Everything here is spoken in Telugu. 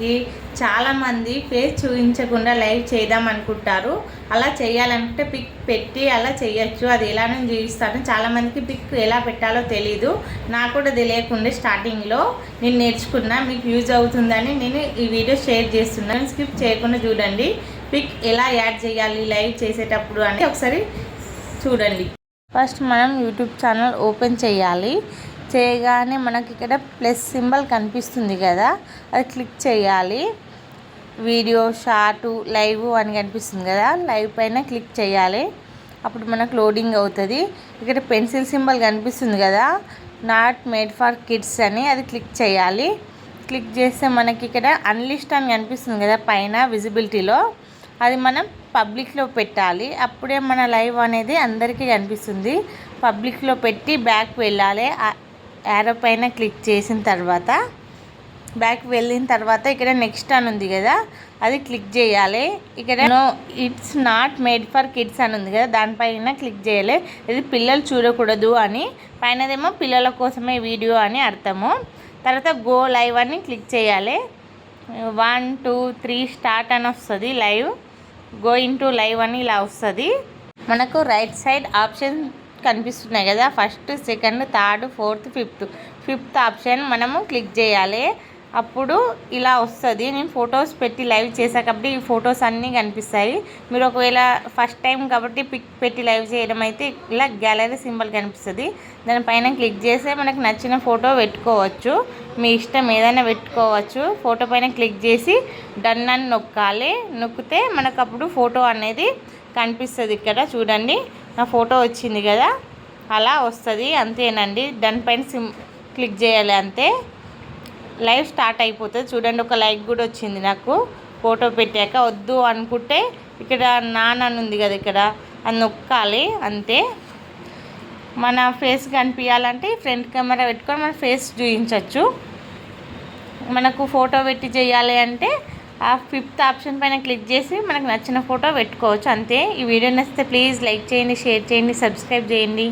మనకి చాలామంది ఫేస్ చూపించకుండా లైవ్ చేద్దాం అనుకుంటారు. అలా చేయాలంటే పిక్ పెట్టి అలా చేయొచ్చు. అది ఎలా నేను చూపిస్తాను. చాలామందికి పిక్ ఎలా పెట్టాలో తెలీదు. నాకు కూడా తెలియకుండా స్టార్టింగ్లో నేను నేర్చుకున్నా. మీకు యూజ్ అవుతుందని నేను ఈ వీడియో షేర్ చేస్తున్నాను. స్కిప్ చేయకుండా చూడండి. పిక్ ఎలా యాడ్ చేయాలి లైవ్ చేసేటప్పుడు అని ఒకసారి చూడండి. ఫస్ట్ మనం యూట్యూబ్ ఛానల్ ఓపెన్ చేయాలి. చేయగానే మనకి ఇక్కడ ప్లస్ సింబల్ కనిపిస్తుంది కదా, అది క్లిక్ చేయాలి. వీడియో, షార్ట్, లైవ్ అని కనిపిస్తుంది కదా, లైవ్ పైన క్లిక్ చేయాలి. అప్పుడు మనకు లోడింగ్ అవుతుంది. ఇక్కడ పెన్సిల్ సింబల్ కనిపిస్తుంది కదా, నాట్ మేడ్ ఫర్ కిడ్స్ అని, అది క్లిక్ చేయాలి. క్లిక్ చేస్తే మనకి ఇక్కడ అన్లిస్ట్ అని కనిపిస్తుంది కదా పైన విజిబిలిటీలో, అది మనం పబ్లిక్లో పెట్టాలి. అప్పుడే మన లైవ్ అనేది అందరికీ కనిపిస్తుంది. పబ్లిక్లో పెట్టి బ్యాక్ వెళ్ళాలి. యారో పైన క్లిక్ చేసిన తర్వాత బ్యాక్ వెళ్ళిన తర్వాత ఇక్కడ నెక్స్ట్ అని ఉంది కదా, అది క్లిక్ చేయాలి. ఇక్కడ no it's not made for kids అని ఉంది కదా, దానిపైన క్లిక్ చేయాలి. ఇది పిల్లలు చూడకూడదు అని, పైనదేమో పిల్లల కోసమే వీడియో అని అర్థము. తర్వాత గో లైవ్ అని క్లిక్ చేయాలి. 1 2 3 స్టార్ట్ అని వస్తుంది. లైవ్ గో ఇంటూ లైవ్ అని ఇలా వస్తుంది. మనకు రైట్ సైడ్ ఆప్షన్ కనిపిస్తున్నాయి కదా, first, second, third, fourth, fifth option మనము క్లిక్ చేయాలి. అప్పుడు ఇలా వస్తుంది. నేను ఫొటోస్ పెట్టి లైవ్ చేశాను కాబట్టి ఈ ఫొటోస్ అన్నీ కనిపిస్తాయి. మీరు ఒకవేళ ఫస్ట్ టైం కాబట్టి పిక్ పెట్టి లైవ్ చేయడం అయితే ఇలా గ్యాలరీ సింబల్ కనిపిస్తుంది. దానిపైన క్లిక్ చేస్తే మనకు నచ్చిన ఫోటో పెట్టుకోవచ్చు. మీ ఇష్టం ఏదైనా పెట్టుకోవచ్చు. ఫోటో పైన క్లిక్ చేసి డన్ అని నొక్కాలి. నొక్కితే మనకు అప్పుడు ఫోటో అనేది కనిపిస్తుంది. ఇక్కడ చూడండి, నా ఫోటో వచ్చింది కదా, అలా వస్తుంది. అంతేనండి. డన్ పైన క్లిక్ చేయాలి, అంతే. లైవ్ స్టార్ట్ అయిపోతుంది. చూడండి, ఒక లైక్ కూడా వచ్చింది నాకు ఫోటో పెట్టాక. వద్దు అనుకుంటే ఇక్కడ నాన్ అని ఉంది కదా, ఇక్కడ అది నొక్కాలి, అంతే. మన ఫేస్ కనిపించాలంటే ఫ్రంట్ కెమెరా పెట్టుకొని మన ఫేస్ చూపించవచ్చు. మనకు ఫోటో పెట్టి చేయాలి అంటే ఆ ఫిఫ్త్ ఆప్షన్ పైన క్లిక్ చేసి మనకు నచ్చిన ఫోటో పెట్టుకోవచ్చు, అంతే. ఈ వీడియో నచ్చితే ప్లీజ్ లైక్ చేయండి, షేర్ చేయండి, సబ్స్క్రైబ్ చేయండి.